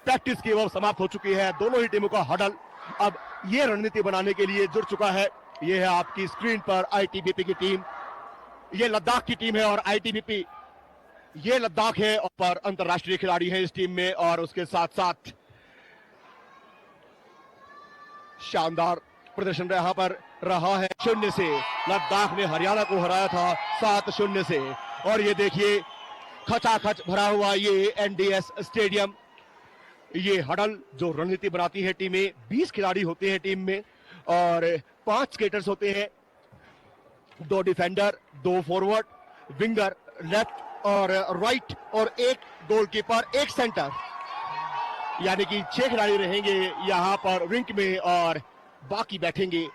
Practice की वो समाप्त हो चुकी है। दोनों ही टीमों का हडल अब ये रणनीति बनाने के लिए जुड़ चुका है। ये है आपकी स्क्रीन पर आईटीबीपी की टीम, ये लद्दाख की टीम है और आईटीबीपी ये लद्दाख है और अंतरराष्ट्रीय खिलाड़ी है इस टीम में। और उसके साथ साथ शानदार प्रदर्शन यहाँ पर रहा है। 0 से लद्दाख ने हरियाणा को हराया था 7-0 से। और ये देखिए खचाखच भरा हुआ ये एनडीएस स्टेडियम, ये हडल जो रणनीति बनाती है टीमें। 20 खिलाड़ी होते हैं टीम में और 5 स्केटर्स होते हैं, 2 डिफेंडर, 2 फॉरवर्ड, विंगर लेफ्ट और राइट और 1 गोलकीपर, 1 सेंटर, यानी कि 6 खिलाड़ी रहेंगे यहां पर रिंक में और बाकी बैठेंगे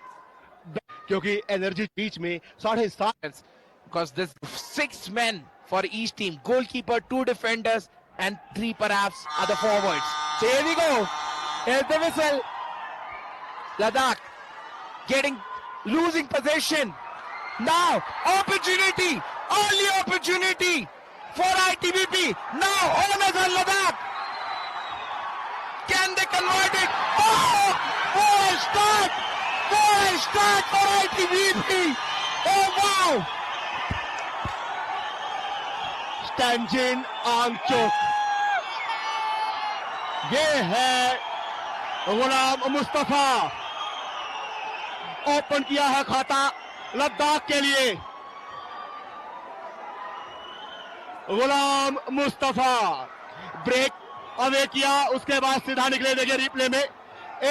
क्योंकि एनर्जी बीच में 7.5 because there's 6 men for each team, goalkeeper, 2 defenders and 3 perhaps other forwards. So here we go, here's the whistle. Ladakh losing possession. Now opportunity, only opportunity for ITBP. Now owners are Ladakh. Can they convert it? Oh, boy start for ITBP. Oh wow. स्टैंजिन Angchuk, ये है Ghulam Mustafa, open किया है खाता लद्दाख के लिए। Ghulam Mustafa break away किया, उसके बाद सीधा निकले। देखिए रिप्ले में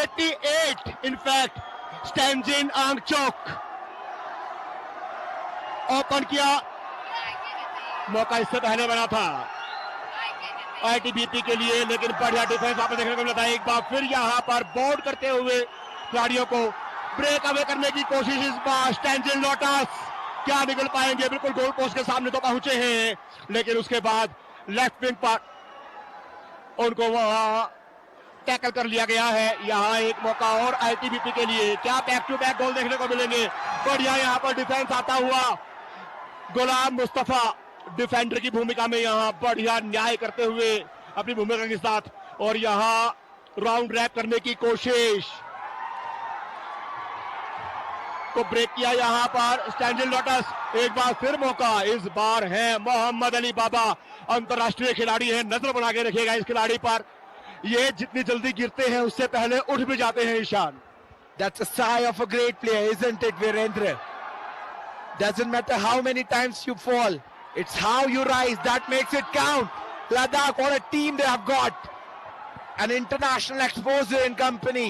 88 इनफैक्ट स्टैंजिन आंगचोक ओपन किया। मौका इससे पहले बना था आईटीबीपी के लिए, लेकिन बढ़िया डिफेंस आपको देखने को मिलता है। एक बार फिर यहां पर बोर्ड करते हुए खिलाड़ियों को ब्रेक अवे करने की कोशिश। इस बार स्टैंजिन लोटस क्या निकल पाएंगे? बिल्कुल गोल पोस्ट के सामने तो पहुंचे हैं, लेकिन उसके बाद लेफ्ट विंग पर उनको वहां टैकल कर लिया गया है। यहां एक मौका और आईटीबीपी के लिए, क्या बैक टू बैक गोल देखने को मिलेंगे? बढ़िया यहां पर डिफेंस आता हुआ गुलाम मुस्तफा डिफेंडर की भूमिका में यहां बढ़िया न्याय करते हुए अपनी भूमिका के साथ, और यहां राउंड रैप करने की कोशिश को ब्रेक किया यहां पर स्टैंजिन लोटस। एक बार फिर मौका, इस बार है मोहम्मद अली बाबा, अंतरराष्ट्रीय खिलाड़ी है, नजर बना के रखिएगा इस खिलाड़ी पर। ये जितनी जल्दी गिरते हैं उससे पहले उठ भी जाते हैं Ishan. That's a sigh of a great player, isn't it, Virendra? Doesn't matter how many times you fall, it's how you rise that makes it count. Ladakh, what a team they have got. An international exposure in company,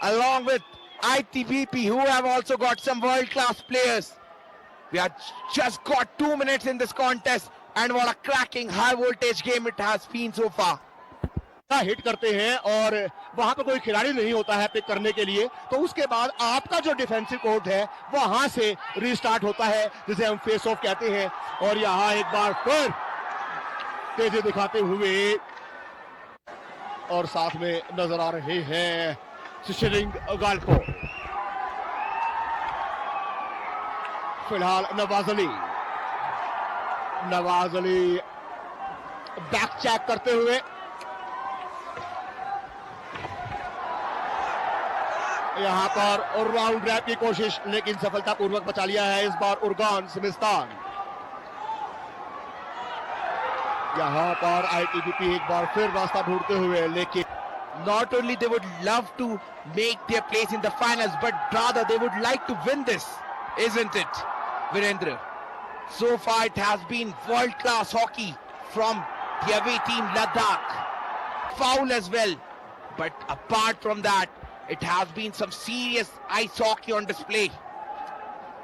along with ITBP, who have also got some world-class players. We have just got 2 minutes in this contest, and what a cracking high-voltage game it has been so far. Hit करते हैं और वहां पर कोई खिलाड़ी नहीं होता है पिक करने के लिए, तो उसके बाद आपका जो डिफेंसिव कोर्ट है वहां से रीस्टार्ट होता है, जिसे हम फेस ऑफ कहते हैं। और यहां एक बार फिर तेजी दिखाते हुए और साथ में नजर आ रहे हैं शिशिरिंग गाल्को। फिलहाल नवाज अली बैक चेक करते हुए यहां पर और राउंड रैप की कोशिश, लेकिन सफलतापूर्वक बचा लिया है इस बार उर्गान सिमिस्तान। यहां पर आईटीबीपी एक बार फिर रास्ता ढूंढते हुए, लेकिन not only they would love to make their place in the finals, but rather they would like to win this, isn't it, Virendra? So far it has been world-class hockey from the away team Ladakh. Foul as well, but apart from that, it has been some serious ice hockey on display.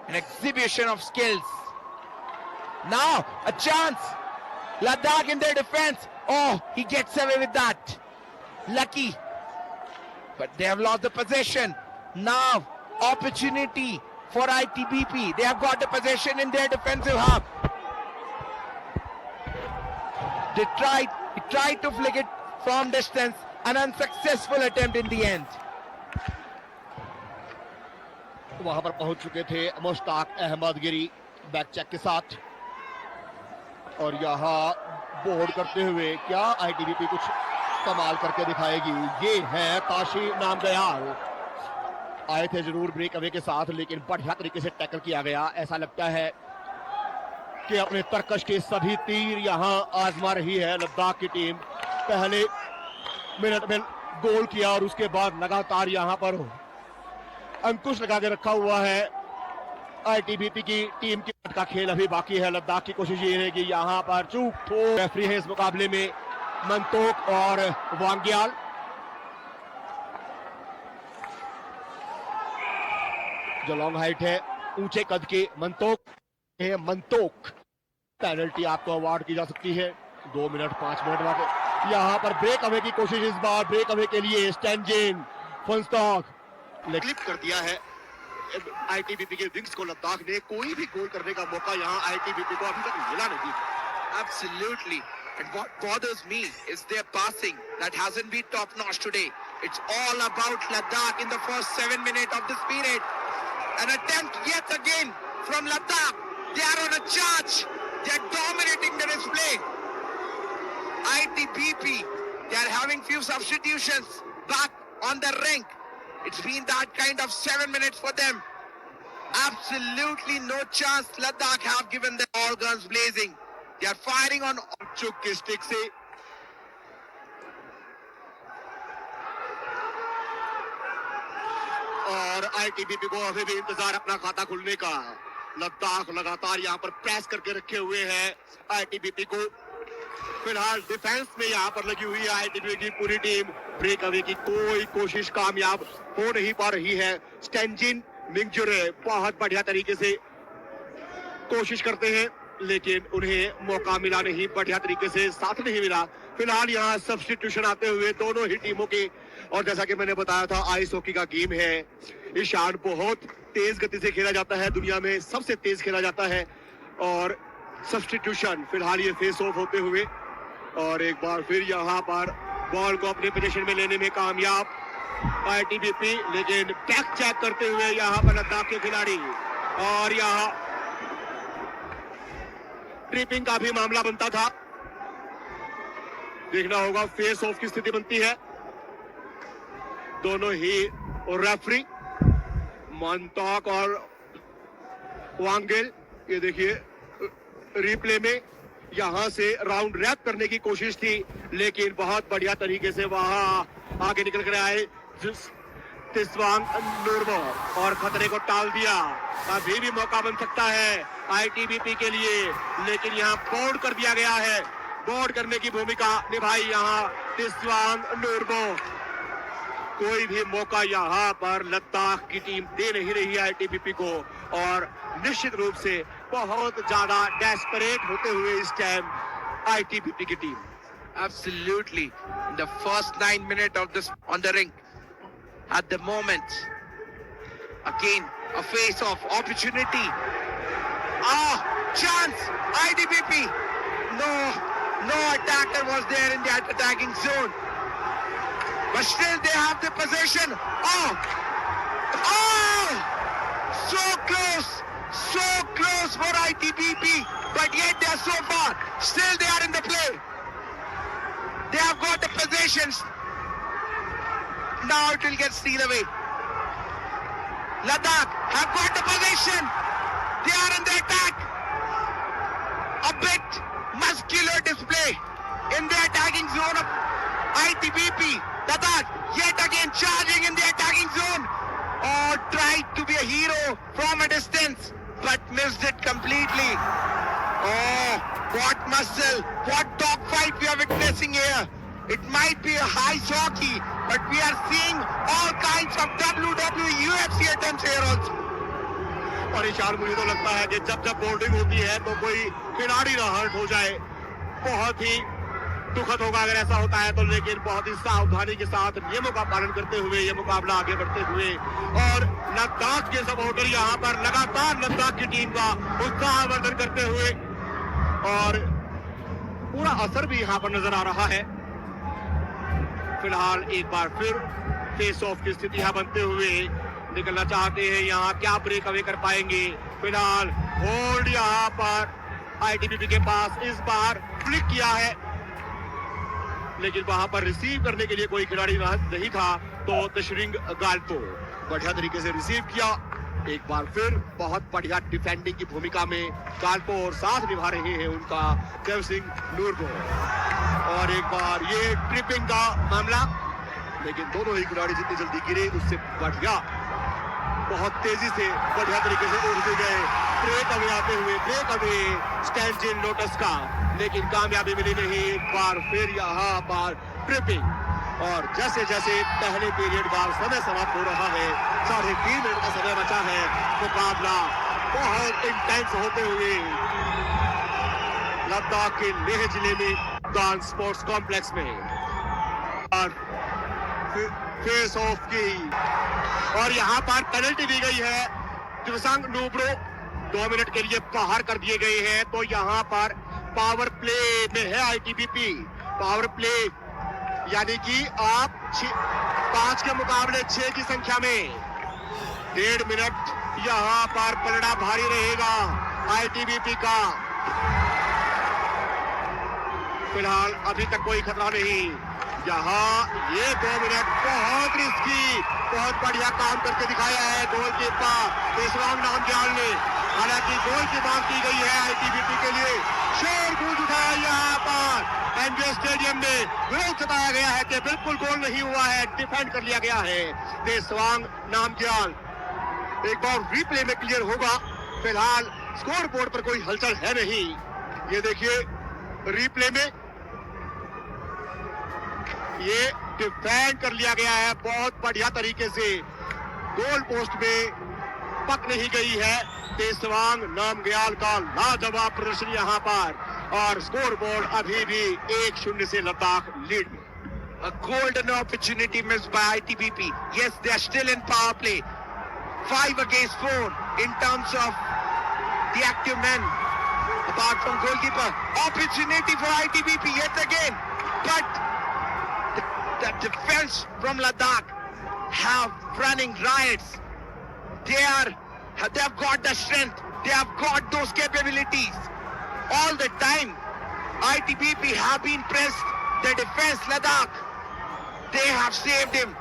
An exhibition of skills. Now, a chance. Ladakh in their defense. Oh, he gets away with that. Lucky. But they have lost the possession. Now, opportunity for ITBP. They have got the possession in their defensive half. He tried to flick it from distance. An unsuccessful attempt in the end. वहां पर पहुंच चुके थे मुश्ताक अहमद गिरी back check के साथ, और यहां board करते हुए क्या आईटीबीपी कुछ कमाल करके दिखाएगी। ये है ताशी नामदयाल, आए थे जरूर ब्रेक अवे के साथ, लेकिन बढ़िया तरीके से टैकल किया गया। ऐसा लगता है कि अपने तरकश के सभी तीर यहां आजमा रही है लद्दाख की टीम। पहले मिनट में गोल किया और उसके बाद लगातार यहां पर अंकुश लगा के रखा हुआ है आईटीबीपी की टीम का खेल अभी बाकी है। लद्दाख की कोशिश ये रहेगी यहां पर चूक ठोक। रेफरी है इस मुकाबले में मंतोक और वांग्याल। जो लॉन्ग हाइट है, ऊंचे कद के मंतोक। पेनल्टी आपको अवार्ड की जा सकती है 2 मिनट 5 मिनट बाद। यहां पर ब्रेक अवे की कोशिश, इस बार ब्रेक अवे के लिए स्टैंजिन फंस्टॉक क्लिप कर दिया है आईटीबीपी के विंग्स को। लद्दाख ने कोई भी गोल करने का मौका यहां आईटीबीपी को अभी तक मिला नहीं। Absolutely. And what bothers me is their passing that hasn't been top notch today. It's all about Ladakh in the first 7 minutes of this period. An attempt yet again from Ladakh. They are on a charge. They are dominating the display. ITBP, they are having few substitutions back on the rink. It's been that kind of 7 minutes for them. Absolutely no chance Ladakh have given them all guns blazing. They are firing on चुक के stick से और ITBP को अभी भी इंतजार अपना खाता खुलने का। लद्दाख लगातार यहां पर प्रेस करके रखे हुए हैं आईटीबीपी को। फिलहाल डिफेंस में यहां पर लगी हुई है आईटीबीपी की पूरी टीम। ब्रेक अवे की कोई कोशिश कामयाब हो नहीं पा रही है। स्टैंजिन मिंगजुरे बहुत बढ़िया तरीके से कोशिश करते हैं, लेकिन उन्हें मौका मिला नहीं, बढ़िया तरीके से साथ नहीं मिला। फिलहाल यहाँ सब्स्टिट्यूशन आते हुए दोनों ही टीमों के, और जैसा कि मैंने बताया था आइस हॉकी का गेम है, ईशान बहुत तेज गति से खेला जाता है, दुनिया में सबसे तेज खेला जाता है। और सब्स्टिट्यूशन फिलहाल ये फेस ऑफ होते हुए और एक बार फिर यहाँ पर बॉल को अपने पोजीशन में लेने में कामयाब आईटीबीपी, लेकिन बैक चेक करते हुए यहाँ पर लद्दाख के खिलाड़ी। और यहाँ ट्रिपिंग का भी मामला बनता था, देखना होगा फेस ऑफ की स्थिति बनती है। दोनों ही रेफरी मंतोक और वांगेल, ये देखिए रिप्ले में यहां से राउंड रैप करने की कोशिश थी, लेकिन बहुत बढ़िया तरीके से वहां आगे निकल कर आए तिस्वांग नूरबो और खतरे को टाल दिया। अभी भी मौका बन सकता है आईटीबीपी के लिए, लेकिन यहाँ बोर्ड कर दिया गया है। बोर्ड करने की भूमिका निभाई यहाँ तिस्वांग नूरबो। कोई भी मौका यहाँ पर लद्दाख की टीम दे नहीं रही है आईटीबीपी को, और निश्चित रूप से बहुत ज्यादा डेस्परेट होते हुए इस टाइम आईटीबीपी की team. Absolutely. In the first 9 minutes of this on the rink, at the moment, again a face-off opportunity. Chance, ITBP. No attacker was there in that attacking zone. But still they have the possession. So close for ITBP. But yet they are so far. Still they are in the play. They have got the possessions. Now it will get steal away. Ladakh have got the possession. They are in the attack. A bit muscular display in the attacking zone of ITBP. Ladakh yet again charging in the attacking zone. Tried to be a hero from a distance, but missed it completely. What muscle, what dogfight we are witnessing here. It might be a ice hockey, but we are seeing all kinds of WWE, UFC attempts here also. और ईशान, मुझे तो लगता है कि जब boarding होती है तो कोई खिलाड़ी ना हर्ट हो जाए, बहुत ही दुखद होगा अगर ऐसा होता है तो। लेकिन बहुत ही सावधानी के साथ नियमों का पालन करते हुए ये मुकाबला आगे बढ़ते हुए, और लद्दाख के सपोर्टर यहाँ पर लगातार लद्दाख की टीम का उत्साहवर्धन करते हुए, और पूरा असर भी यहाँ पर नजर आ रहा है। फिलहाल एक बार फिर फेस ऑफ की स्थिति यहाँ बनते हुए निकलना चाहते हैं, यहाँ क्या ब्रेक अवे कर पाएंगे। फिलहाल होल्ड यहाँ पर आईटीबीपी के पास, इस बार फ्लिक किया है लेकिन वहां पर रिसीव करने के लिए कोई खिलाड़ी नहीं था, तो तशरिंग गाल्पो बढ़िया तरीके से रिसीव किया। एक बार फिर बहुत बढ़िया डिफेंडिंग की भूमिका में गाल्पो और साथ निभा रहे हैं उनका देव सिंह नूरबो। और एक बार ये ट्रिपिंग का मामला, लेकिन दोनों ही खिलाड़ी जितनी जल्दी गिरे उससे बढ़िया, बहुत तेजी से बढ़िया तरीके से उड़ गए। ब्रेक अवे आते हुए, ब्रेक अवे स्टैंजिन लोटस का, लेकिन कामयाबी मिली नहीं। एक बार फिर यहाँ पर ट्रिपिंग, और जैसे जैसे पहले पीरियड का समय समाप्त हो रहा है, 3.5 मिनट का समय बचा है, मुकाबला बहुत इंटेंस होते हुए लद्दाख के लेह जिले में दान स्पोर्ट्स कॉम्प्लेक्स में और फेस ऑफ की, और यहाँ पर पेनल्टी दी गई है। त्रिशंग नूब्रो 2 मिनट के लिए बाहर कर दिए गए हैं। तो यहाँ पर पावर प्ले में है आईटीबीपी। पावर प्ले यानी कि आप 5 के मुकाबले 6 की संख्या में 1.5 मिनट यहाँ पर पलड़ा भारी रहेगा आईटीबीपी का। फिलहाल अभी तक कोई खतरा नहीं। यहाँ ये 2 मिनट बहुत रिस्की, बहुत बढ़िया काम करके दिखाया है गोलकीपर देशवांग नामग्याल ने। हालांकि गोल की मांग की गई है आईटीबीपी के लिए। शोर गूंज उठा है यहाँ पर एनजे स्टेडियम में, विरोध जताया गया है कि बिल्कुल गोल नहीं हुआ है, डिफेंड कर लिया गया है देशवांग नामग्याल। एक बार रिप्ले में क्लियर होगा। फिलहाल स्कोर बोर्ड पर कोई हलचल है नहीं। ये देखिए रिप्ले में ये डिफेंड कर लिया गया है बहुत बढ़िया तरीके से। गोल पोस्ट में पक नहीं गई है देशवांग नामग्याल का लाजवाब प्रदर्शन यहाँ पर, और स्कोर बोर्ड अभी भी 1-0 से लद्दाख लीड में। A golden opportunity missed by ITBP. Yes, they are still in power play. 5 against 4 in terms of the active men, apart from goalkeeper. Opportunity for ITBP yet again, but the defense from Ladakh have running riots. They have got the strength. They have got those capabilities. All the time, ITBP have been pressed. The defense Ladakh, they have saved him.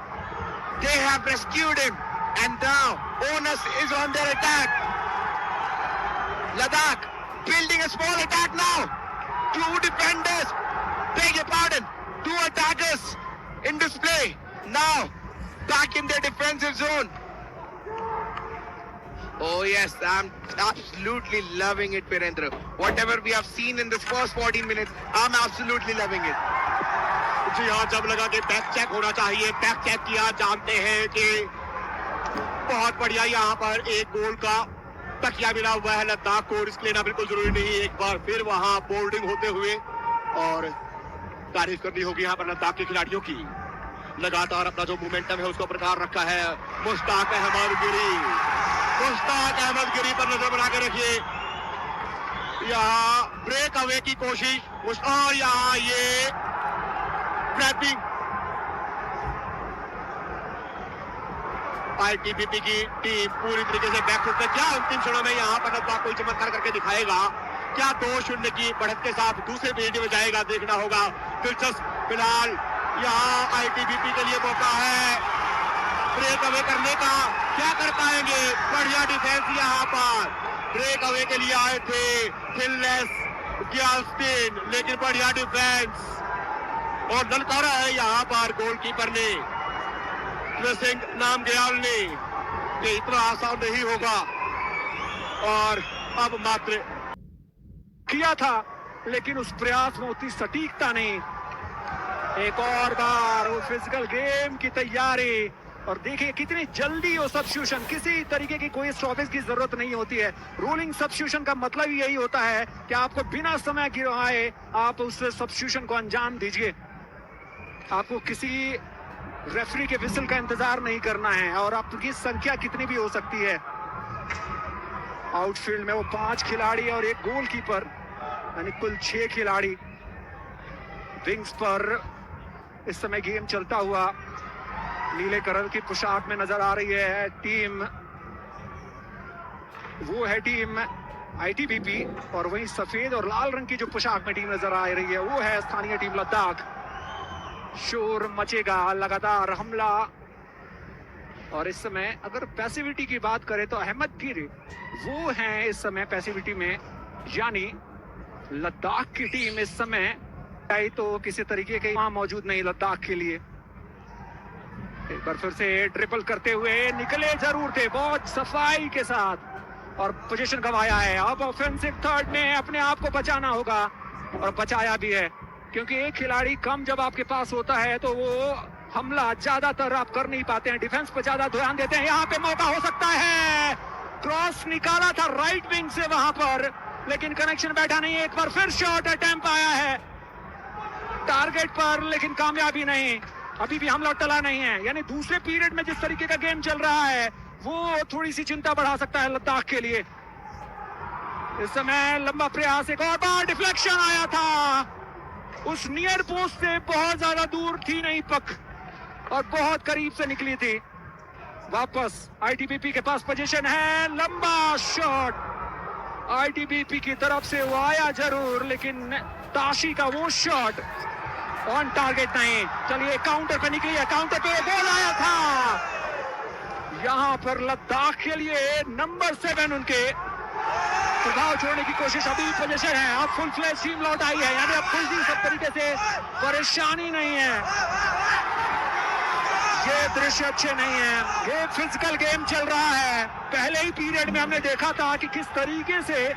They have rescued him. And now, onus is on their attack. Ladakh building a small attack now. 2 defenders, beg your pardon, 2 attackers in display. Now, back in their defensive zone. Oh yes, I'm absolutely loving it, Virendra. Whatever we have seen in this first 14 minutes, I'm absolutely loving it. जी हाँ, जब लगा कि back check होना चाहिए, back check किया। जानते हैं कि बहुत बढ़िया यहाँ पर एक गोल का तकिया मिला हुआ है लद्दाख को, रिस्क लेना बिल्कुल जरूरी नहीं। एक बार फिर वहाँ बोल्डिंग होते हुए, और तारीफ करनी होगी यहाँ पर लद्दाख के खिलाड़ियों की। लगातार अपना जो मोमेंटम है उसको प्रकार रखा है मुश्ताक अहमद गिरी। मुश्ताक अहमद गिरी पर नजर बना के रखिए। यहाँ ब्रेक अवे की कोशिश, और यहाँ ये ट्रैपिंग। आईटीबीपी की टीम पूरी तरीके से बैकफुट पे। क्या अंतिम क्षणों में यहाँ पर लद्दाख कोई चमत्कार करके दिखाएगा? क्या 2-0 की बढ़त के साथ दूसरे पीरियड में जाएगा? देखना होगा, दिलचस्प। फिलहाल यहाँ आईटीबीपी के लिए मौका है ब्रेक अवे करने का। क्या कर पाएंगे? बढ़िया डिफेंस यहाँ पर। ब्रेक अवे के लिए आए थे फिनलेस ग्यालस्टीन, लेकिन बढ़िया डिफेंस, और ललकारा है यहाँ पर गोलकीपर ने, सिंह नामग्याल ने, कि इतना आसान नहीं होगा। और अब मात्र किया था, लेकिन उस प्रयास में उतनी सटीकता नहीं। एक और बार वो फिजिकल गेम की तैयारी, और देखिए कितनी जल्दी वो सब्स्टिट्यूशन, किसी तरीके की कोई स्टॉपेज की जरूरत नहीं होती है। रोलिंग सब्स्टिट्यूशन का मतलब ही यही होता है कि आपको बिना समय गिराए आप उस सब्स्टिट्यूशन को अंजाम दीजिए। आपको किसी रेफरी के विसल का इंतजार नहीं करना है, और आपकी संख्या कितनी भी हो सकती है। आउटफील्ड में वो 5 खिलाड़ी और एक गोलकीपर, यानी कुल 6 खिलाड़ी। विंग्स पर इस समय गेम चलता हुआ नीले कलर की पोशाक में नजर आ रही है टीम, वो है टीम आईटीबीपी, और वहीं सफेद और लाल रंग की जो पोशाक में टीम नजर आ रही है वो है स्थानीय टीम लद्दाख। शोर मचेगा, लगातार हमला। और इस समय अगर पैसिविटी की बात करें तो अहमद गिर वो हैं इस समय पैसिविटी में, यानी लद्दाख की टीम इस समय तो किसी तरीके के वहां मौजूद नहीं लद्दाख के लिए। एक बार फिर से ट्रिपल करते हुए निकले जरूर थे बहुत सफाई के साथ और पोजीशन गंवाया है। अब ऑफेंसिव थर्ड में अपने आप को बचाना होगा और बचाया भी है, क्योंकि एक खिलाड़ी कम जब आपके पास होता है तो वो हमला ज्यादातर आप कर नहीं पाते हैं, डिफेंस पर ज्यादा ध्यान देते हैं। यहाँ पे मौका हो सकता है, क्रॉस निकाला था राइट विंग से वहां पर, लेकिन कनेक्शन बैठा नहीं। एक बार फिर शॉट अटेम्प्ट आया है टारगेट पर, लेकिन कामयाबी नहीं। अभी भी हमला टला नहीं है, यानी दूसरे पीरियड में जिस तरीके का गेम चल रहा है वो थोड़ी सी चिंता बढ़ा सकता है लद्दाख के लिए। इस समय लंबा प्रयास, एक और बार डिफ्लेक्शन आया था, उस नियर पोस्ट से बहुत ज्यादा दूर थी नहीं पक और बहुत करीब से निकली थी। वापस आईटीबीपी के पास पोजीशन है, लंबा शॉट आईटीबीपी की तरफ से वो आया जरूर, लेकिन ताशी का वो शॉट ऑन टारगेट नहीं। चलिए काउंटर पे निकली है, काउंटर पे गोल आया था। यहां पर लद्दाख के लिए नंबर 7 उनके प्रभाव छोड़ने की कोशिश, अभी पोजीशन है। अब फुल फ्लैश टीम लौट आई है, यानी अब कोई सब तरीके से परेशानी नहीं है। ये दृश्य अच्छे नहीं है, ये फिजिकल गेम चल रहा है। पहले ही पीरियड में हमने देखा था कि किस तरीके से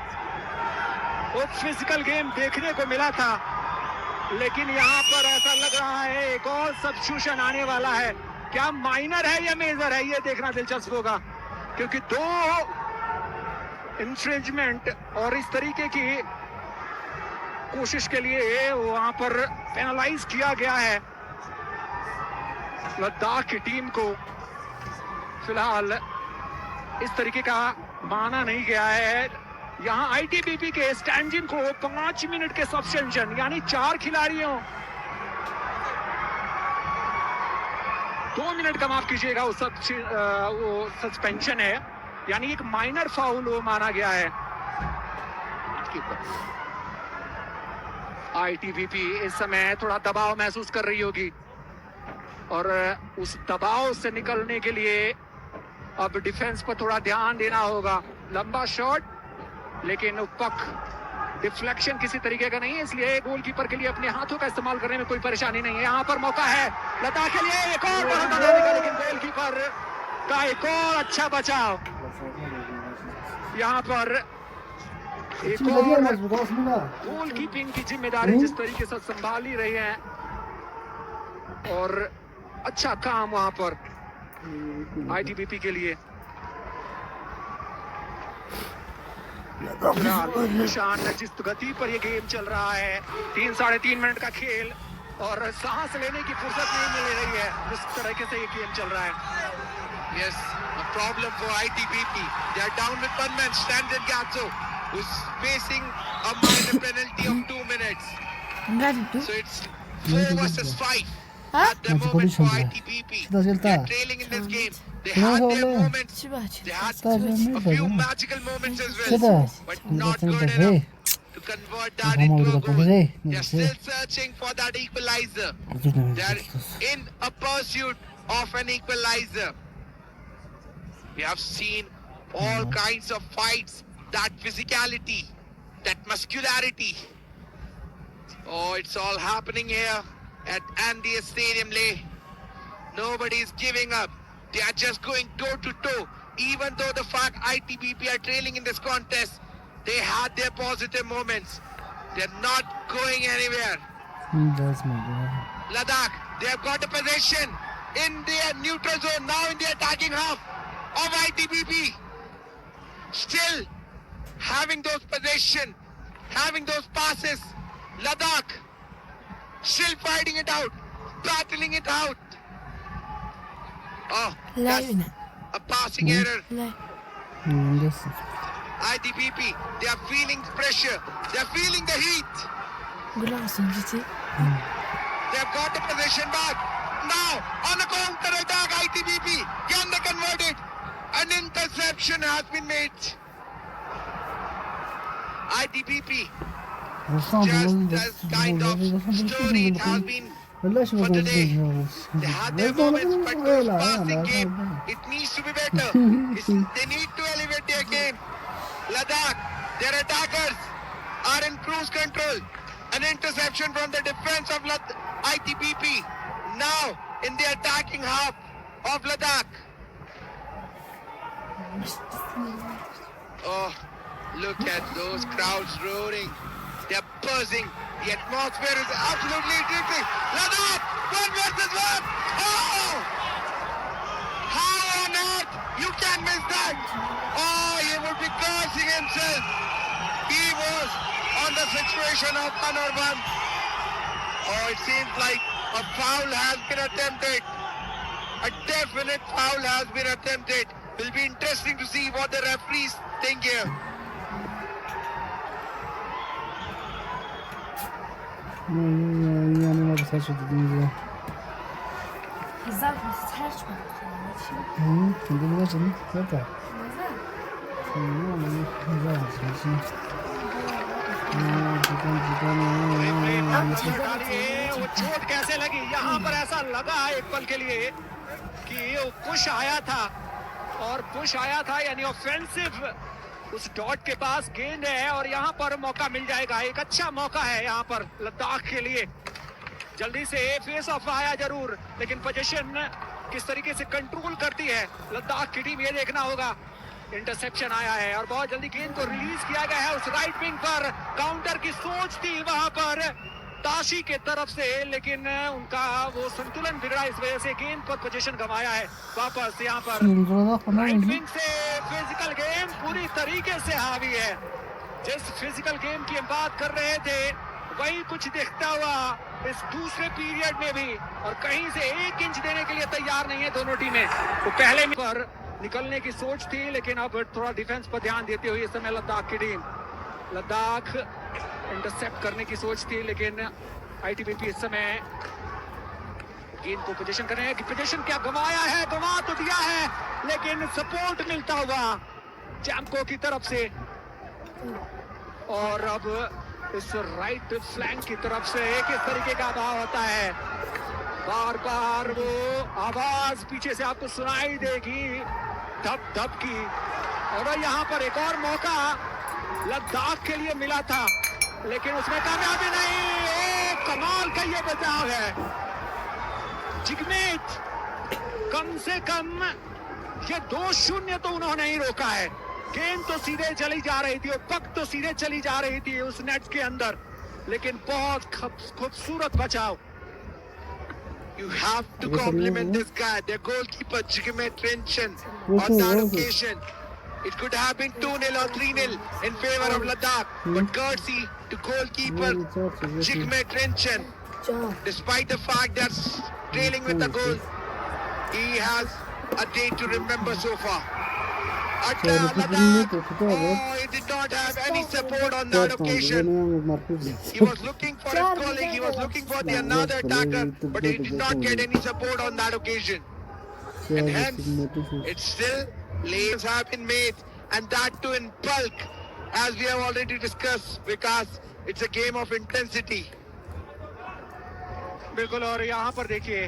वो फिजिकल गेम देखने को मिला था, लेकिन यहाँ पर ऐसा लग रहा है एक और सब्स्टिट्यूशन आने वाला है। क्या माइनर है या मेजर है, ये देखना दिलचस्प होगा, क्योंकि 2 इंफ्रिंजमेंट और इस तरीके की कोशिश के लिए वहां पर पेनलाइज किया गया है लद्दाख की टीम को। फिलहाल इस तरीके का माना नहीं गया है। यहां आईटीबीपी के स्टैंजिन को 5 मिनट के सस्पेंशन, यानी 4 खिलाड़ियों 2 मिनट का, माफ कीजिएगा, वो सस्पेंशन है, यानी एक माइनर फाउल वो माना गया है। आईटीबीपी इस समय थोड़ा दबाव महसूस कर रही होगी और उस दबाव से निकलने के लिए अब डिफेंस पर थोड़ा ध्यान देना होगा। लंबा शॉट, लेकिन पक डिफ्लेक्शन किसी तरीके का नहीं है, इसलिए गोलकीपर के लिए अपने हाथों का इस्तेमाल करने में कोई परेशानी नहीं है। यहाँ पर मौका है लद्दाख के लिए, एक और बड़ा मौका, लेकिन गोलकीपर का एक और अच्छा बचाव। यहाँ पर एक और गोलकीपिंग की जिम्मेदारी जिस तरीके से संभाली रही है और अच्छा काम वहां पर आईटीबीपी के लिए। निशान जिस गति पर ये गेम चल रहा है, 3-3.5 मिनट का खेल और सांस लेने की फुर्सत नहीं मिल रही है जिस तरीके से ये गेम चल रहा है। Yes, a problem for ITBP. They are down with 1 man, Standard Gatso, who's facing a minor penalty of 2 minutes. So it's 4 versus 5 at the moment for ITBP. They are trailing in this game. They had their moments. They had a few magical moments as well, but not good enough to convert that into a goal. They are still searching for that equalizer. They are in a pursuit of an equalizer. We have seen all kinds of fights, that physicality, that muscularity. Oh, it's all happening here at Andes Stadium, Leh. Nobody is giving up. They are just going toe to toe. Even though the fact ITBP are trailing in this contest, they had their positive moments. They're not going anywhere. Ladakh, they have got a possession in their neutral zone, now in the attacking half of ITBP. Still having those possession, having those passes. Ladakh still fighting it out, battling it out. Oh, that's a passing error. ITBP, they are feeling pressure, they are feeling the heat. They have got the possession back. Now on a counter attack, ITBP, can they convert it? An interception has been made. ITBP, just as kind of story it has been Wala siya For mag-gold today. goals. They had their Wala moments, but those wala, passing wala, game, wala. it needs to be better. They need to elevate their game. Ladakh, their attackers are in cruise control. An interception from the defense of ITBP. Now in the attacking half of Ladakh. Oh, look at those crowds roaring. They're buzzing. The atmosphere is absolutely electric. Ladakh, 1 versus 1. Oh! How on earth you can miss that? Oh, he would be cursing himself. He was on the situation of 1 on 1. Oh, it seems like a foul has been attempted. A definite foul has been attempted. Will be interesting to see what the referees think here. Yani ma saçma dediğiniz gibi. Güzel bir saç mı? Kendi güzel canım. Zaten. Güzel. Güzel bir şey. वो चोट कैसे लगी? यहाँ पर ऐसा लगा एक पल के लिए कि वो पुश आया था और पुश आया था यानी ऑफेंसिव उस डॉट के पास गेंद है और यहाँ पर मौका मिल जाएगा। एक अच्छा मौका है यहाँ पर लद्दाख के लिए। जल्दी से फेस ऑफ आया जरूर, लेकिन पोजीशन किस तरीके से कंट्रोल करती है लद्दाख की टीम, ये देखना होगा। इंटरसेप्शन आया है और बहुत जल्दी गेंद को रिलीज किया गया है उस राइट विंग पर। काउंटर की सोच थी वहां पर ताशी के तरफ से, लेकिन उनका वो संतुलन बिगड़ा, इस वजह से गेंद पर पोजीशन गंवाया है। वापस यहाँ पर राइट विंग से फिजिकल गेम पूरी तरीके से हावी है। जिस फिजिकल गेम की हम बात कर रहे थे वही कुछ दिखता हुआ इस दूसरे पीरियड में भी, और कहीं से 1 इंच देने के लिए तैयार नहीं है दोनों टीमें। तो पहले पर निकलने की सोच थी, लेकिन अब थोड़ा डिफेंस पर ध्यान देते हुए इस समय लद्दाख की टीम, लद्दाख इंटरसेप्ट करने की सोच थी, लेकिन आईटीबीपी इस समय गेंद को पोजीशन कर रहे हैं। पोजीशन क्या गंवाया है, गंवा तो दिया है, लेकिन सपोर्ट मिलता हुआ जैम्को की तरफ से। और अब इस राइट फ्लैंक की तरफ से किस तरीके का भाव होता है, बार बार वो आवाज पीछे से आपको सुनाई देगी धप धप की। और यहाँ पर एक और मौका लद्दाख के लिए मिला था, लेकिन उसमें कामयाबी नहीं। ओ, कमाल का ये बचाव है जिगमेट। कम से कम ये 2-0 तो उन्होंने ही रोका है। गेंद तो सीधे चली जा रही थी और पक तो सीधे चली जा रही थी उस नेट के अंदर, लेकिन बहुत खूबसूरत बचाव। You have to compliment this guy, the goalkeeper Jigme Trenchen on that occasion. It could have been 2-0 or 3-0 in favor of Ladakh, but courtesy to goalkeeper Jigme Trenchen, despite the fact that trailing with the goal, he has a day to remember so far. Ladakh, he did not have any support on that occasion. He was looking for his colleague, he was looking for the another attacker, but he did not get any support on that occasion. And hence, it's still lanes have been made, and that too in bulk, as we have already discussed, because it's a game of intensity. बिल्कुल, और यहाँ पर देखिए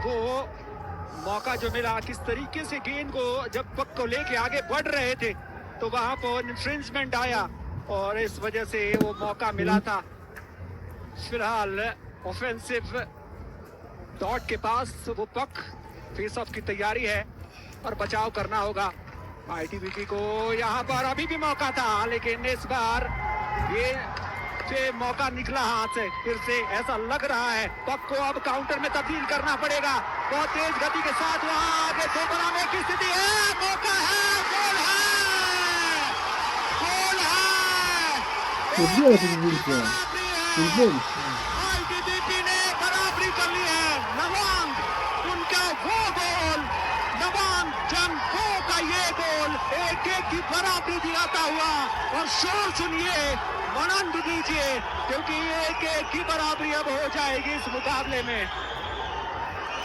वो मौका जो मिला, किस तरीके से गेंद को जब पक को लेके आगे बढ़ रहे थे तो वहां पर इन्फ्रिंजमेंट आया और इस वजह से वो मौका मिला था। फिलहाल ऑफेंसिव डॉट के पास वो पक फेस ऑफ की तैयारी है और बचाव करना होगा आईटीबीपी को। यहाँ पर अभी भी मौका था, लेकिन इस बार ये मौका निकला हाथ से, फिर से ऐसा लग रहा है पक को अब काउंटर में तब्दील करना पड़ेगा। बहुत तेज गति के साथ वहां आगे दोबारा में की स्थिति है, मौका है, गोल है, गोल है। आईटीबीपी ने बराबरी कर ली है। नवांग उनका वो गोल, नवांग जंगो का ये गोल 1-1 की बराबरी दिलाता हुआ। और शोर सुनिए, आनंद दीजिए, क्योंकि 1-1 की बराबरी अब हो जाएगी इस मुकाबले में।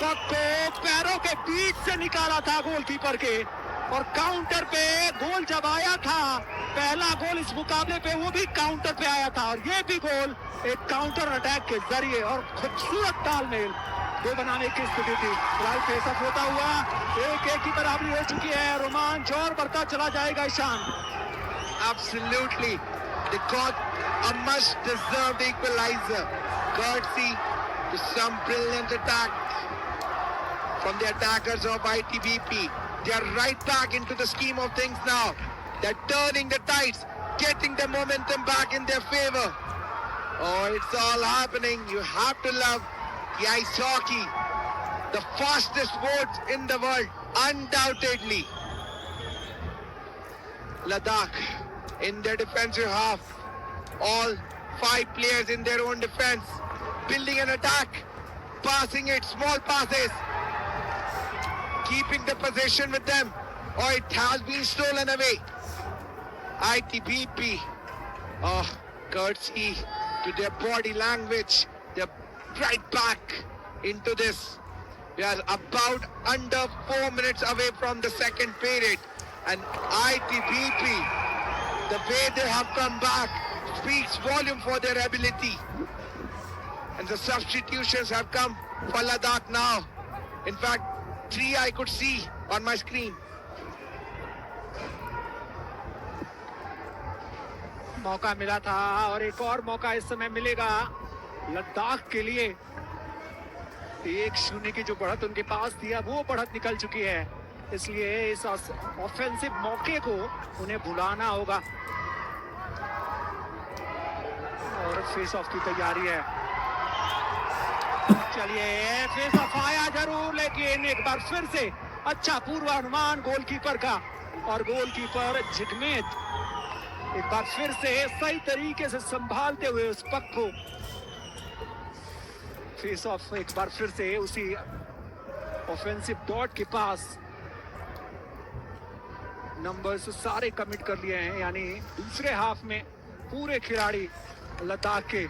पक को पैरों के बीच से निकाला था गोलकीपर के, और काउंटर पे गोल जब आया था, पहला गोल इस मुकाबले पे, वो भी काउंटर पे आया था, और ये भी गोल एक काउंटर अटैक के जरिए, और खूबसूरत तालमेल दो बनाने की स्थिति थी। फिलहाल फेस ऑफ होता हुआ 1-1 की बराबरी हो चुकी है। रोमांच और बढ़ता चला जाएगा Ishan. Absolutely, they got a much deserved equalizer, courtesy to some brilliant attack from the attackers of ITBP. They are right back into the scheme of things now. They're turning the tides, getting the momentum back in their favor. Oh, it's all happening. You have to love the ice hockey, the fastest sport in the world, undoubtedly. Ladakh in their defensive half, all 5 players in their own defense, building an attack, passing it, small passes, keeping the possession with them, or it has been stolen away. ITBP, oh, courtesy to their body language, they're right back into this. We are about under 4 minutes away from the second period, and ITBP, the way they have come back speaks volume for their ability. And the substitutions have come for Ladakh now. In fact, 3 I could see on my screen. मौका मिला था और एक और मौका इस समय मिलेगा लद्दाख के लिए। 1-0 की जो बढ़त उनके पास थी, अब वो बढ़त निकल चुकी है, इसलिए इस ऑफेंसिव मौके को उन्हें भुलाना होगा। और फेस ऑफ की तैयारी है। चलिए, फेस ऑफ आया जरूर, लेकिन एक बार फिर से अच्छा पूर्वानुमान गोलकीपर का, और गोलकीपर जिगमेत एक बार फिर से सही तरीके से संभालते हुए उस पक को। फेस ऑफ एक बार फिर से उसी ऑफेंसिव डॉट के पास। नंबर्स सारे कमिट कर लिए हैं, यानी दूसरे हाफ में पूरे खिलाड़ी लद्दाख के।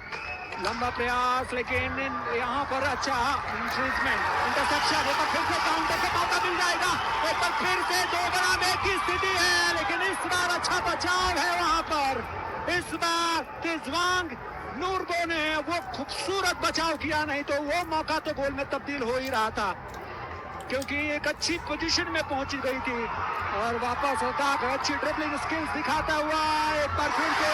लंबा प्रयास, लेकिन यहाँ पर अच्छा इंफ्रिंजमेंट, इंटरसेप्शन, एक बार फिर से काउंटर से मौका मिल जाएगा, एक बार फिर से 2 बनाने की स्थिति है, लेकिन इस बार अच्छा बचाव है वहां पर। इस बार तिजवांग नूरगो ने वो खूबसूरत बचाव किया, नहीं तो वो मौका तो गोल में तब्दील हो ही रहा था, क्योंकि एक अच्छी पोजीशन में पहुंची गई थी। और वापस लद्दाख अच्छी ड्रिबलिंग स्किल्स दिखाता हुआ एक बार फिर से,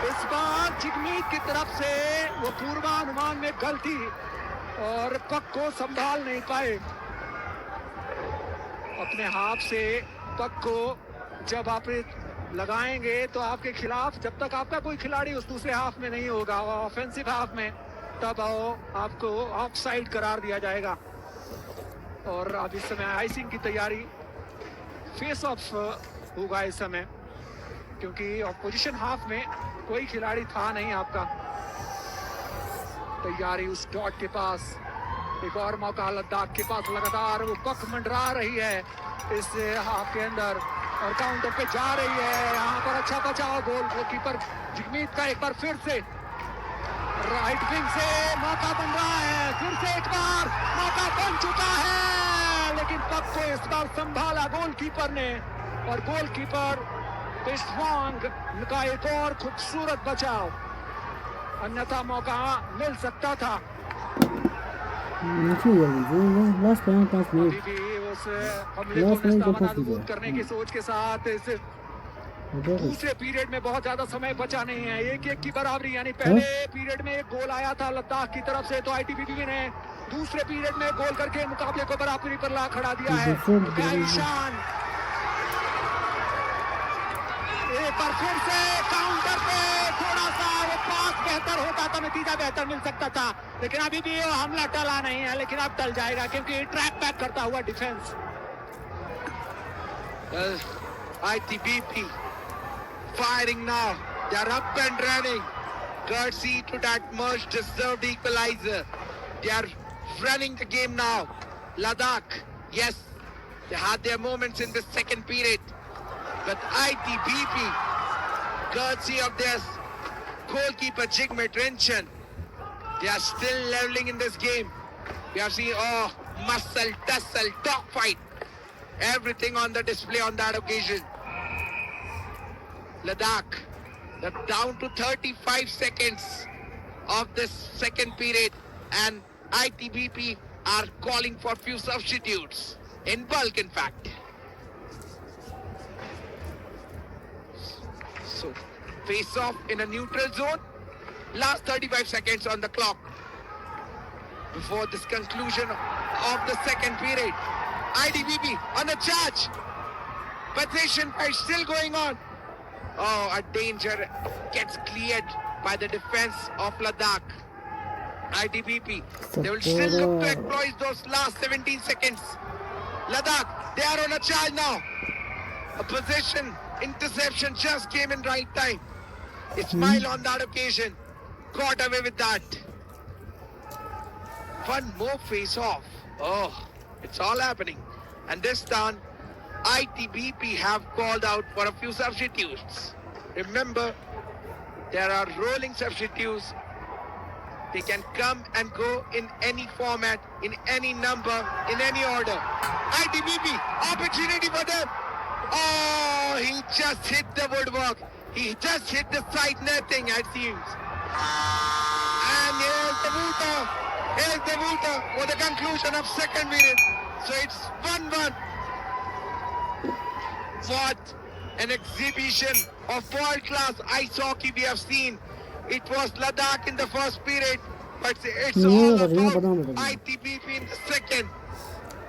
इस बार जिगमीत की तरफ से वो पूर्वानुमान में गलती, और पक को संभाल नहीं पाए। अपने हाथ से पक को जब आप लगाएंगे तो आपके खिलाफ, जब तक आपका कोई खिलाड़ी उस दूसरे हाफ में नहीं होगा, ऑफेंसिव हाफ में, तब आपको ऑफ साइड करार दिया जाएगा। और अब इस समय आइसिंग की तैयारी, फेस ऑफ होगा इस समय, क्योंकि ऑपोजिशन हाफ में कोई खिलाड़ी था नहीं आपका। तैयारी उस डॉट के पास, एक और मौका लद्दाख के पास, लगातार वो पक मंडरा रही है इस हाफ के अंदर, और काउंटर पे जा रही है। यहाँ पर अच्छा बचाव, गोलकीपर जिगमीत का एक बार फिर से राइट विंग से मौका बन रहा है, फिर से एक बार मौका बन चुका है, लेकिन पक को इस बार संभाला गोलकीपर ने, और गोलकीपर तिजवांग का एक और खूबसूरत बचाव, अन्यथा मौका मिल सकता था। लास्ट 5 मिनट अभी भी उस हमले को निस्तानाबूद करने की सोच के साथ इस दूसरे पीरियड में बहुत ज्यादा समय बचा नहीं है। 1-1 की बराबरी, यानी पहले पीरियड में एक गोल आया था लद्दाख की तरफ से, तो ITBP ने दूसरे पीरियड में गोल करके मुकाबले को बराबरी पर ला खड़ा दिया है। ईशान एक बार फिर से काउंटर पे, थोड़ा सा वो पास बेहतर होता तो नतीजा बेहतर मिल सकता था, लेकिन अभी भी वो हमला टला नहीं है, लेकिन अब टल जाएगा क्योंकि ट्रैक बैक करता हुआ defence. ITBP firing now, they're up and running, courtesy to that much deserved equalizer. They are running the game now. Ladakh, yes, they had their moments in the second period, but ITBP, courtesy of their goalkeeper Jigme Trenchen, they are still leveling in this game. We have seen muscle tussle dogfight Everything on the display on that occasion. Ladakh, they're down to 35 seconds of this second period, and ITBP are calling for few substitutes in bulk, in fact. So, face off in a neutral zone. Last 35 seconds on the clock before this conclusion of the second period. ITBP on a charge. Possession fight still going on. Oh, a danger gets cleared by the defense of Ladakh. ITBP, they will still look to exploit those last 17 seconds. Ladakh, they are on a charge now. A possession interception just came in right time. Ismail on that occasion got away with that. One more face off. Oh, it's all happening. And this time, ITBP have called out for a few substitutes. Remember, there are rolling substitutes. They can come and go in any format, in any number, in any order. ITBP, opportunity for them. Oh, he just hit the woodwork. He just hit the side netting, it seems. And here's the Vuta. Here's the Vuta for the conclusion of second period. So it's 1-1. What an exhibition of world-class ice hockey we have seen. It was Ladakh in the first period, but it's all about ITBP in the second.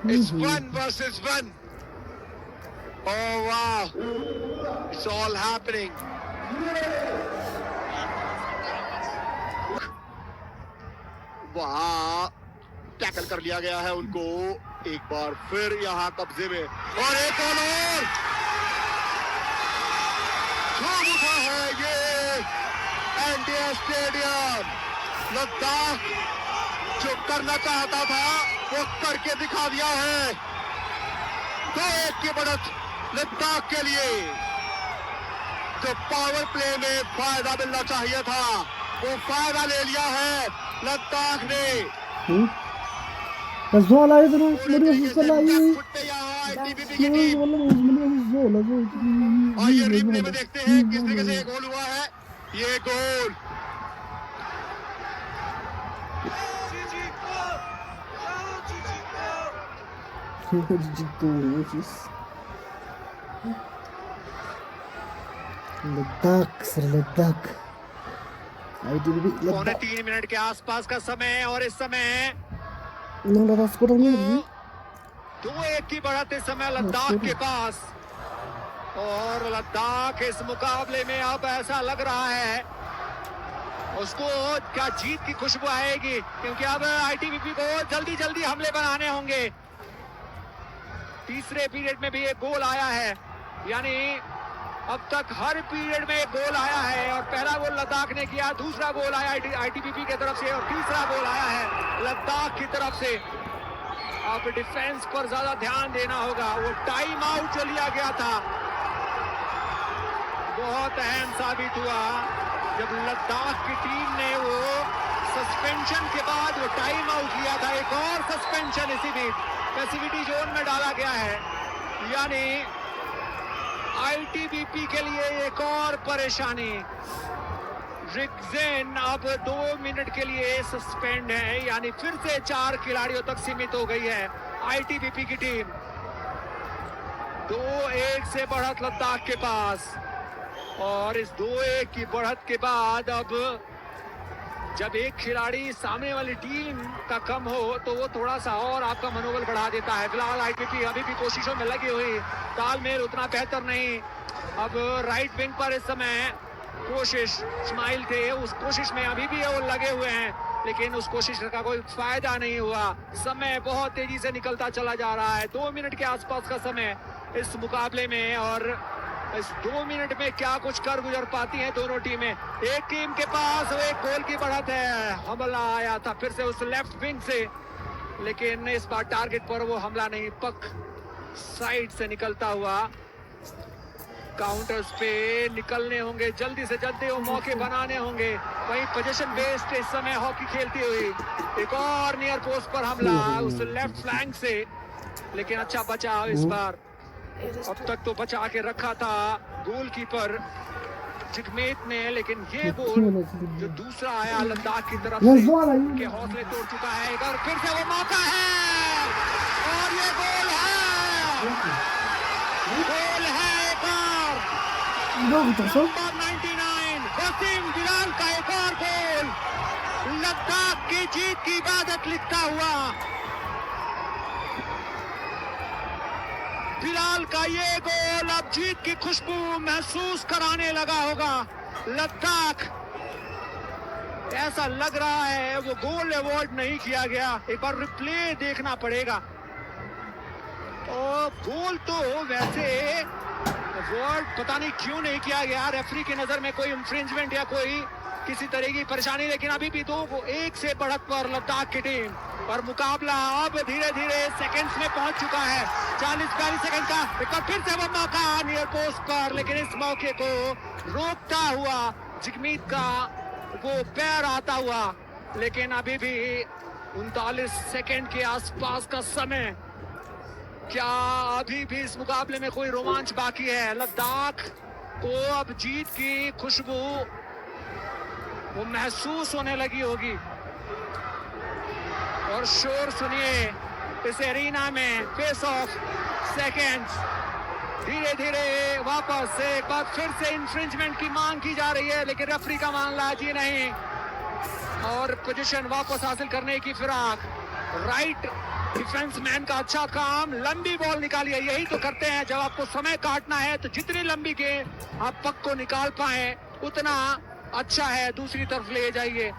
It's 1 versus 1. Oh wow, it's all happening. वहाँ tackle कर लिया गया है उनको एक बार फिर यहाँ कब्जे में और एक और खूब उठा है ये एनडीए स्टेडियम। लद्दाख जो करना चाहता था वो करके दिखा दिया है। 2-1 की बढ़त लद्दाख के लिए। जो पावर प्ले में फायदा मिलना चाहिए था वो फायदा ले लिया है लद्दाख ने। Zola aí, Maria Zola aí. Zola, और ये रिप्ले में देखते हैं किस तरीके से ये गोल हुआ है। ये गोल लद्दाख सर लद्दाख पौने 3 मिनट के आसपास का समय और इस समय 2-1 की बढ़त इस समय लद्दाख के पास। और लद्दाख इस मुकाबले में अब ऐसा लग रहा है उसको क्या जीत की खुशबू आएगी, क्योंकि अब आईटीबीपी को जल्दी जल्दी हमले बनाने होंगे। तीसरे पीरियड में भी एक गोल आया है, यानी अब तक हर पीरियड में एक गोल आया है। और पहला गोल लद्दाख ने किया, दूसरा गोल आया आईटीबीपी की तरफ से और तीसरा गोल आया है लद्दाख की तरफ से। अब डिफेंस पर ज्यादा ध्यान देना होगा। वो टाइम आउट जो लिया गया था बहुत अहम साबित हुआ जब लद्दाख की टीम ने वो सस्पेंशन के बाद वो टाइम आउट लिया था। एक और सस्पेंशन इसी बीच पैसिविटी जोन में डाला गया है, यानी आईटीबीपी के लिए एक और परेशानी। रिगजेन अब 2 मिनट के लिए सस्पेंड है, यानी फिर से 4 खिलाड़ियों तक सीमित हो गई है आईटीबीपी की टीम। 2-1 से बढ़त लद्दाख के पास। और इस 2-1 की बढ़त के बाद अब जब एक खिलाड़ी सामने वाली टीम का कम हो तो वो थोड़ा सा और आपका मनोबल बढ़ा देता है। फिलहाल आईटीबीपी अभी भी कोशिशों में लगी हुई, तालमेल उतना बेहतर नहीं। अब राइट विंग पर इस समय कोशिश इस्माइल थे, उस कोशिश में अभी भी वो लगे हुए हैं, लेकिन उस कोशिश का कोई फायदा नहीं हुआ। समय बहुत तेजी से निकलता चला जा रहा है। 2 मिनट के आसपास का समय इस मुकाबले में, और इस 2 मिनट में क्या कुछ कर गुजर पाती हैं दोनों टीमें। एक टीम के पास एक गोल की बढ़त है, हमला आया था फिर से उस लेफ्ट विंग से, लेकिन इस बार टारगेट पर वो हमला नहीं, पक साइड से निकलता हुआ। काउंटर्स पे निकलने होंगे, जल्दी से जल्दी वो मौके बनाने होंगे। वहीं पोजीशन बेस्ड इस समय हॉकी खेलती हुई एक और नियर पोस्ट पर हमला उस लेफ्ट फ्लैंक से। लेकिन अच्छा बचाव इस बार। अब तक तो बचा के रखा था गोलकीपर जिगमेत ने, लेकिन ये गोल जो दूसरा आया लद्दाख की तरफ से उनके हौसले तोड़ चुका है। एक बार फिर से वो मौका है और ये गोल है, गोल है एक और। नंबर 99 वसीम बिलाल का एक और गोल, लद्दाख की जीत की इबादत लिखता हुआ बिलाल का ये गोल अब जीत की खुशबू महसूस कराने लगा होगा लद्दाख। ऐसा लग रहा है वो गोल अवॉर्ड नहीं किया गया, एक बार रिप्ले देखना पड़ेगा। और गोल तो वैसे अवॉर्ड पता नहीं क्यों नहीं किया गया, रेफरी की नजर में कोई इंफ्रिंजमेंट या कोई किसी तरह की परेशानी, लेकिन अभी भी 2-1 से बढ़त पर लद्दाख की टीम। और मुकाबला अब धीरे धीरे सेकंड्स में पहुंच चुका है, 40-42 सेकंड का। एक बार फिर से वो मौका नियर पोस्ट पर, लेकिन इस मौके को रोकता हुआ जिगमीत का वो पैर आता हुआ। लेकिन अभी भी 39 सेकंड के आसपास का समय। क्या अभी भी इस मुकाबले में कोई रोमांच बाकी है? लद्दाख को अब जीत की खुशबू वो महसूस होने लगी होगी। और शोर सुनिए इस एरिना में, फेस ऑफ सेकेंड्स धीरे धीरे वापस एक बार फिर से इंफ्रिंजमेंट की मांग की जा रही है, लेकिन रेफरी का मामला जी नहीं। और पोजीशन वापस हासिल करने की फिराक, राइट डिफेंसमैन का अच्छा काम, लंबी बॉल निकाली है। यही तो करते हैं जब आपको समय काटना है, तो जितनी लंबी गेंद आप पक को निकाल पाए उतना अच्छा है, दूसरी तरफ ले जाइए।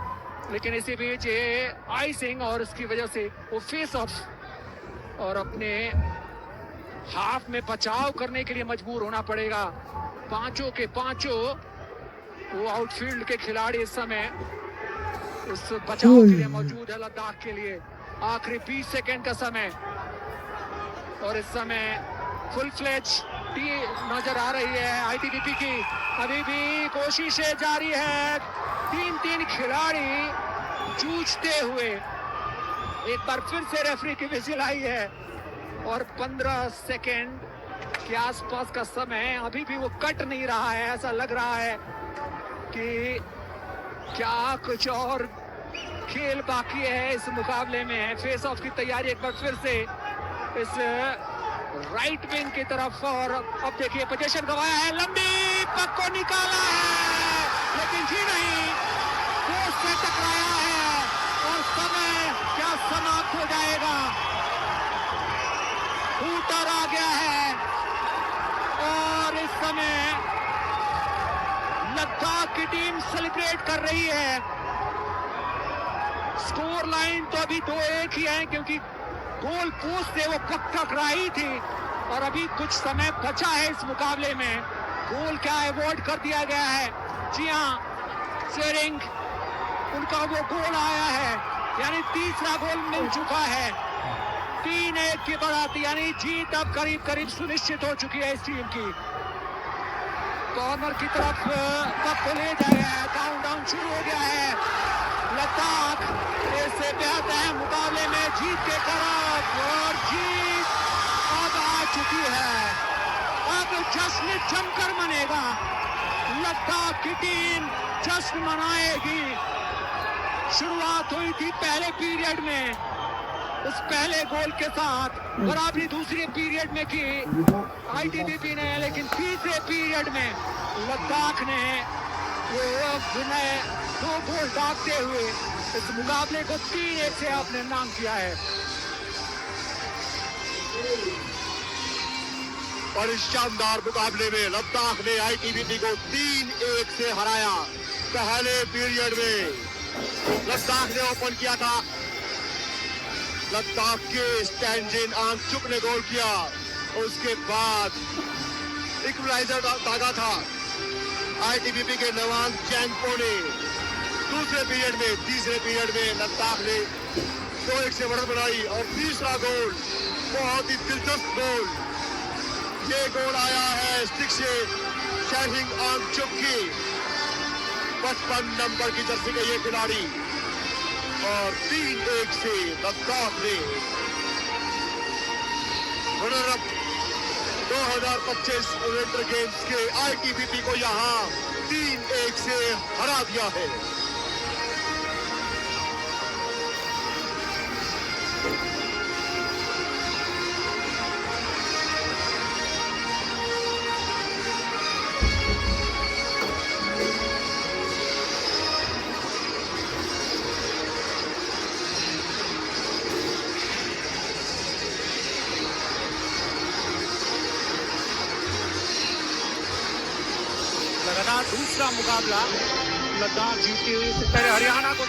लेकिन इसी बीच ये आइसिंग और उसकी वजह से वो फेस ऑफ और अपने हाफ में बचाव करने के लिए मजबूर होना पड़ेगा। पांचों के पांचों वो आउटफील्ड के खिलाड़ी इस समय उस बचाव के लिए मौजूद है लद्दाख के लिए। आखिरी 20 सेकंड का समय और इस समय फुल फ्लेज टीम नजर आ रही है आईटीबीपी की। अभी भी कोशिशें जारी है, 3-3 खिलाड़ी जूझते हुए। एक बार फिर से रेफरी की विजिल आई है और 15 सेकंड के आसपास का समय। अभी भी वो कट नहीं रहा है, ऐसा लग रहा है कि क्या कुछ और खेल बाकी है इस मुकाबले में। फेस ऑफ की तैयारी एक बार फिर से इस राइट विंग की तरफ। और अब देखिए पोजीशन गवाया है, लंबी पक को निकाला है, लेकिन जी नहीं, पोस्ट से टकराया है और समय क्या समाप्त हो जाएगा। शूटर आ गया है और इस समय लद्दाख की टीम सेलिब्रेट कर रही है। स्कोर लाइन तो अभी 2-1 ही है, क्योंकि गोल पोस्ट से वो पक टकराई थी और अभी कुछ समय बचा है इस मुकाबले में। गोल क्या अवॉर्ड कर दिया गया है? जी हाँ, सेरिंग उनका वो गोल आया है, यानी तीसरा गोल मिल चुका है। 3-1 की बढ़त, यानी जीत अब करीब करीब सुनिश्चित हो चुकी है इस टीम की। कॉर्नर की तरफ कप को ले जाया है, काउंटडाउन शुरू हो गया है। लद्दाख इससे बेहतर है मुकाबले में जीत के तरफ और जीत अब आ चुकी है। अब जश्न जमकर मनेगा, लद्दाख की टीम जश्न मनाएगी। शुरुआत हुई थी पहले पीरियड में उस पहले गोल के साथ, बराबरी दूसरे पीरियड में की आईटीबीपी ने, लेकिन तीसरे पीरियड में लद्दाख ने वो विनय 2 गोल दागते हुए इस मुकाबले को 3-1 से अपने नाम किया है। और इस शानदार मुकाबले में लद्दाख ने आईटीबीपी को 3-1 से हराया। पहले पीरियड में लद्दाख ने ओपन किया था, लद्दाख के स्टैंजिन आंगचुक ने गोल किया, उसके बाद इक्वलाइजर दागा था आईटीबीपी के नवांग चैंगपो ने दूसरे पीरियड में। तीसरे पीरियड में लद्दाख ने 2-1 से बढ़त बनाई और तीसरा गोल बहुत ही दिलचस्प गोल, ये गोल आया है स्टिक से शैहिंग आंगचुक की, 55 नंबर की जर्सी का ये खिलाड़ी। और 3-1 से लद्दाख ने 2025 विंटर गेम्स के आईटीबीपी को यहां 3-1 से हरा दिया है। लगातार दूसरा मुकाबला लद्दाख जीतते हुए हरियाणा को